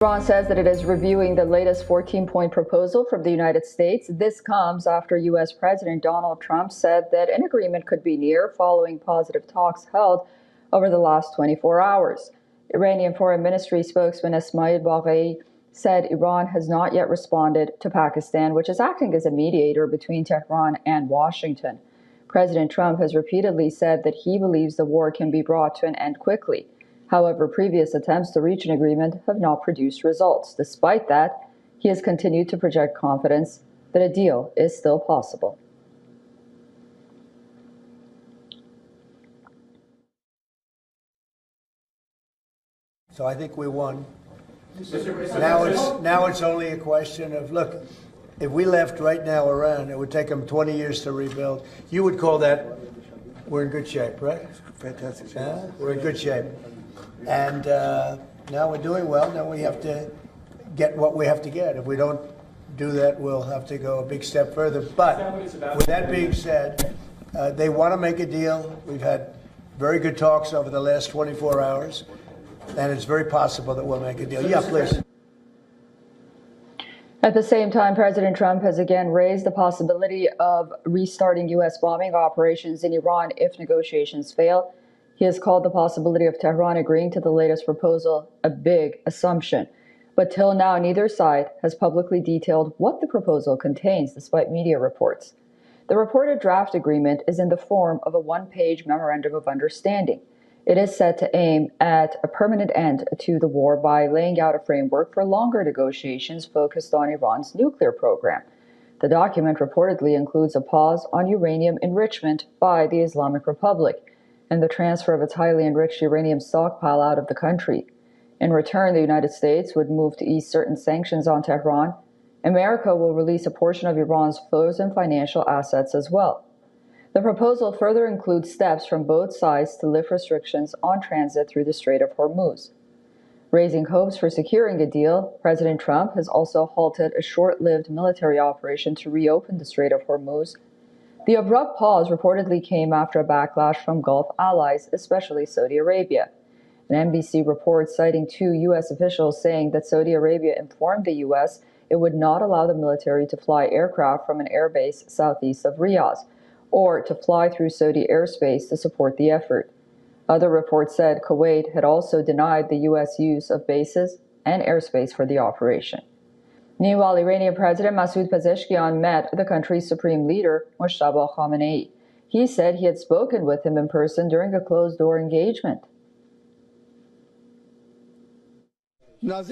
Iran says that it is reviewing the latest 14-point proposal from the United States. This comes after U.S. President Donald Trump said that an agreement could be near following positive talks held over the last 24 hours. Iranian Foreign Ministry spokesman Ismail Baghei said Iran has not yet responded to Pakistan, which is acting as a mediator between Tehran and Washington. President Trump has repeatedly said that he believes the war can be brought to an end quickly. However, previous attempts to reach an agreement have not produced results. Despite that, he has continued to project confidence that a deal is still possible. So I think we won. Now it's only a question of, look, if we left right now Iran, it would take them 20 years to rebuild. You would call that, we're in good shape, right? Fantastic shape. We're in good shape. And now we're doing well. Now we have to get what we have to get. If we don't do that, we'll have to go a big step further. But with that being said, they want to make a deal. We've had very good talks over the last 24 hours, and it's very possible that we'll make a deal. Yeah, please. At the same time, President Trump has again raised the possibility of restarting U.S. bombing operations in Iran if negotiations fail. He has called the possibility of Tehran agreeing to the latest proposal a big assumption. But till now, neither side has publicly detailed what the proposal contains, despite media reports. The reported draft agreement is in the form of a one-page memorandum of understanding. It is set to aim at a permanent end to the war by laying out a framework for longer negotiations focused on Iran's nuclear program. The document reportedly includes a pause on uranium enrichment by the Islamic Republic and the transfer of its highly enriched uranium stockpile out of the country. In return, the United States would move to ease certain sanctions on Tehran. America will release a portion of Iran's frozen financial assets as well. The proposal further includes steps from both sides to lift restrictions on transit through the Strait of Hormuz. Raising hopes for securing a deal, President Trump has also halted a short-lived military operation to reopen the Strait of Hormuz. The abrupt pause reportedly came after a backlash from Gulf allies, especially Saudi Arabia. An NBC report citing two U.S. officials saying that Saudi Arabia informed the U.S. it would not allow the military to fly aircraft from an airbase southeast of Riyadh, or to fly through Saudi airspace to support the effort. Other reports said Kuwait had also denied the U.S. use of bases and airspace for the operation. Meanwhile, Iranian President Masoud Pezeshkian met the country's supreme leader, Mojtaba Khamenei. He said he had spoken with him in person during a closed-door engagement. I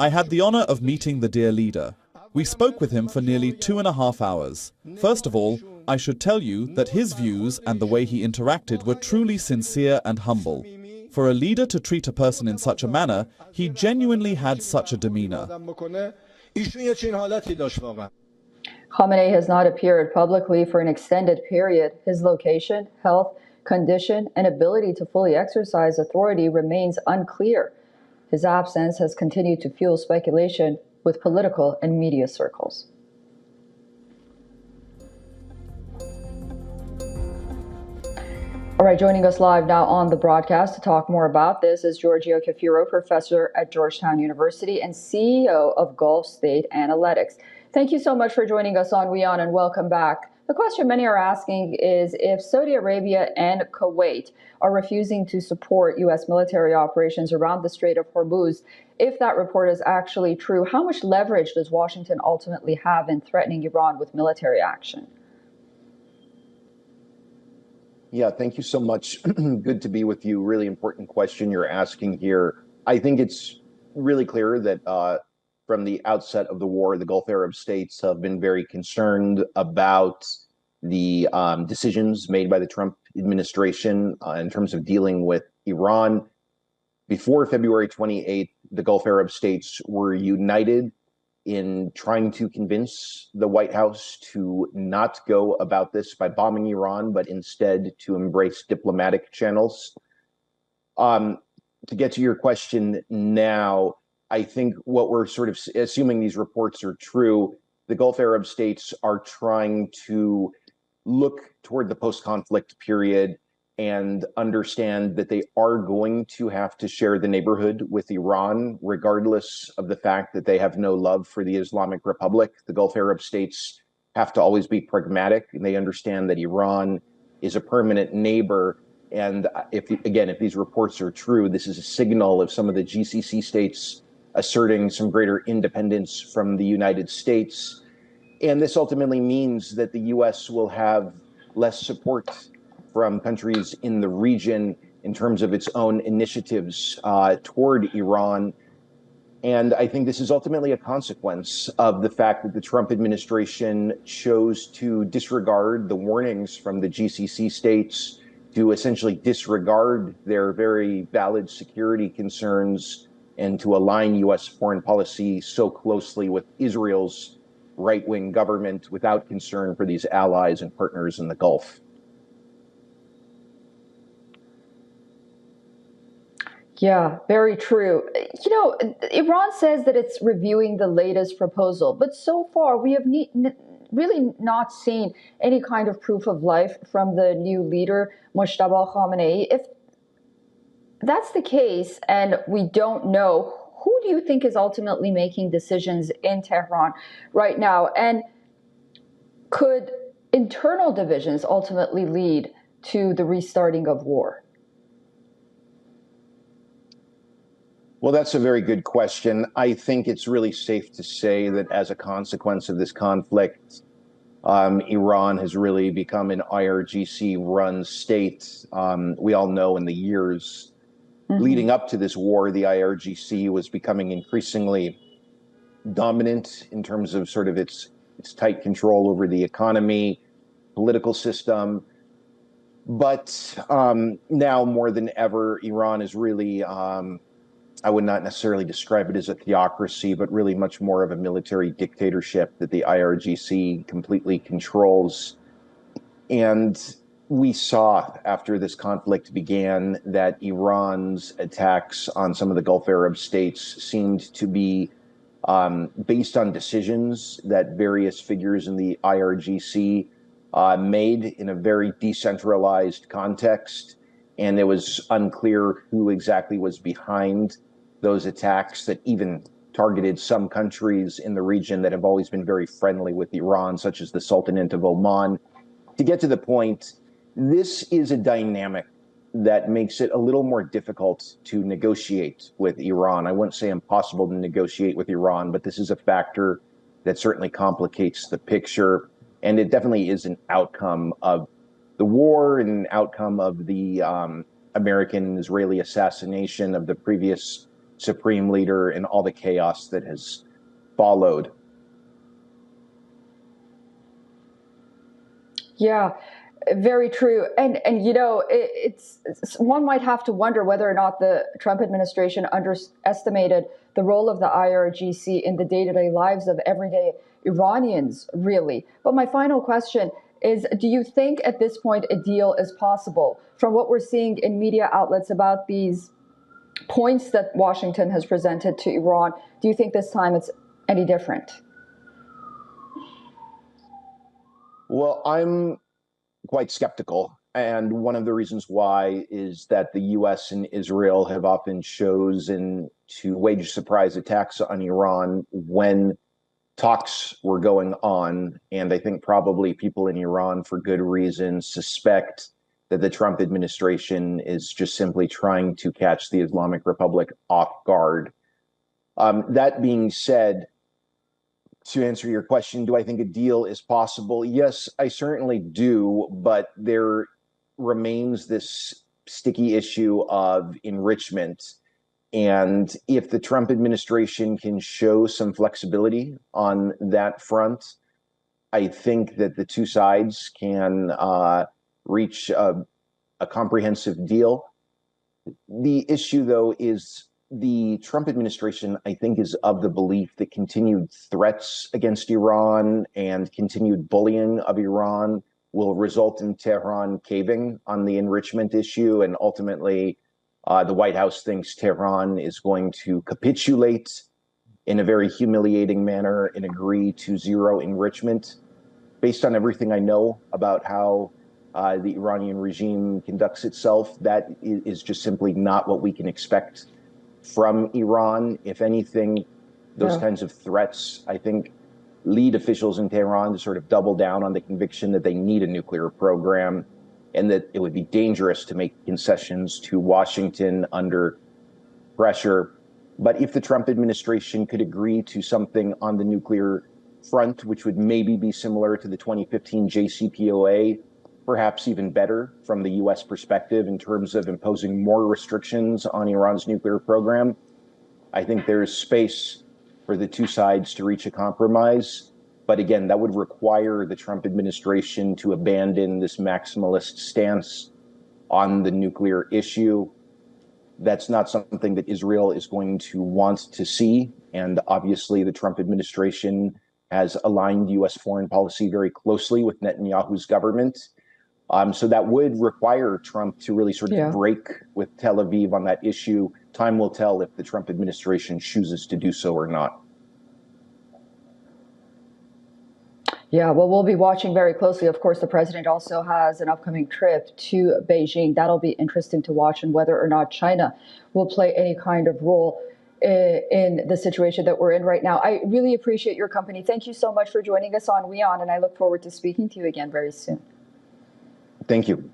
had the honor of meeting the dear leader. We spoke with him for nearly 2.5 hours. First of all, I should tell you that his views and the way he interacted were truly sincere and humble. For a leader to treat a person in such a manner, he genuinely had such a demeanor. Khamenei has not appeared publicly for an extended period. His location, health, condition, and ability to fully exercise authority remains unclear. His absence has continued to fuel speculation with political and media circles. All right, joining us live now on the broadcast to talk more about this is Giorgio Kefiro, professor at Georgetown University and CEO of Gulf State Analytics. Thank you so much for joining us on WION and welcome back. The question many are asking is if Saudi Arabia and Kuwait are refusing to support U.S. military operations around the Strait of Hormuz, if that report is actually true, how much leverage does Washington ultimately have in threatening Iran with military action? Yeah, thank you so much. Good to be with you. Really important question you're asking here. I think it's really clear that from the outset of the war, the Gulf Arab states have been very concerned about the decisions made by the Trump administration in terms of dealing with Iran. Before February 28th, the Gulf Arab states were united in trying to convince the White House to not go about this by bombing Iran, but instead to embrace diplomatic channels. To get to your question now, I think what we're sort of assuming these reports are true, the Gulf Arab states are trying to look toward the post-conflict period and understand that they are going to have to share the neighborhood with Iran, regardless of the fact that they have no love for the Islamic Republic. The Gulf Arab states have to always be pragmatic, and they understand that Iran is a permanent neighbor. And if these reports are true, this is a signal of some of the GCC states asserting some greater independence from the United States. And this ultimately means that the U.S. will have less support from countries in the region in terms of its own initiatives toward Iran. And I think this is ultimately a consequence of the fact that the Trump administration chose to disregard the warnings from the GCC states, to essentially disregard their very valid security concerns, and to align U.S. foreign policy so closely with Israel's right-wing government without concern for these allies and partners in the Gulf. Yeah, very true. You know, Iran says that it's reviewing the latest proposal, but so far we have really not seen any kind of proof of life from the new leader, Mojtaba Khamenei. If that's the case, and we don't know, who do you think is ultimately making decisions in Tehran right now? And could internal divisions ultimately lead to the restarting of war? Well, that's a very good question. I think it's really safe to say that as a consequence of this conflict, Iran has really become an IRGC-run state. We all know in the years leading up to this war, the IRGC was becoming increasingly dominant in terms of sort of its tight control over the economy, political system. But now more than ever, Iran is really, I would not necessarily describe it as a theocracy, but really much more of a military dictatorship that the IRGC completely controls. And we saw after this conflict began that Iran's attacks on some of the Gulf Arab states seemed to be based on decisions that various figures in the IRGC made in a very decentralized context. And it was unclear who exactly was behind those attacks that even targeted some countries in the region that have always been very friendly with Iran, such as the Sultanate of Oman. To get to the point, this is a dynamic that makes it a little more difficult to negotiate with Iran. I wouldn't say impossible to negotiate with Iran, but this is a factor that certainly complicates the picture. And it definitely is an outcome of the war and an outcome of the American-Israeli assassination of the previous supreme leader and all the chaos that has followed. Yeah, very true. And you know, it's one might have to wonder whether or not the Trump administration underestimated the role of the IRGC in the day-to-day lives of everyday Iranians, really. But my final question is, do you think at this point a deal is possible? From what we're seeing in media outlets about these points that Washington has presented to Iran, do you think this time it's any different? Well, I'm quite skeptical. And one of the reasons why is that the US and Israel have often chosen to wage surprise attacks on Iran when talks were going on. And I think probably people in Iran, for good reason, suspect that the Trump administration is just simply trying to catch the Islamic Republic off guard. That being said, to answer your question, do I think a deal is possible? Yes, I certainly do, but there remains this sticky issue of enrichment. And if the Trump administration can show some flexibility on that front, I think that the two sides can reach a comprehensive deal. The issue, though, is the Trump administration, I think, is of the belief that continued threats against Iran and continued bullying of Iran will result in Tehran caving on the enrichment issue. And ultimately, the White House thinks Tehran is going to capitulate in a very humiliating manner and agree to zero enrichment. Based on everything I know about how the Iranian regime conducts itself, that is just simply not what we can expect from Iran. If anything, those kinds of threats, I think, lead officials in Tehran to sort of double down on the conviction that they need a nuclear program and that it would be dangerous to make concessions to Washington under pressure. But if the Trump administration could agree to something on the nuclear front, which would maybe be similar to the 2015 JCPOA, perhaps even better from the U.S. perspective in terms of imposing more restrictions on Iran's nuclear program, I think there is space for the two sides to reach a compromise. But again, that would require the Trump administration to abandon this maximalist stance on the nuclear issue. That's not something that Israel is going to want to see. And obviously, the Trump administration has aligned U.S. foreign policy very closely with Netanyahu's government. So that would require Trump to really sort of break with Tel Aviv on that issue. Time will tell if the Trump administration chooses to do so or not. Yeah, well, we'll be watching very closely. Of course, the president also has an upcoming trip to Beijing. That'll be interesting to watch, and whether or not China will play any kind of role in the situation that we're in right now. I really appreciate your company. Thank you so much for joining us on WION, and I look forward to speaking to you again very soon. Thank you.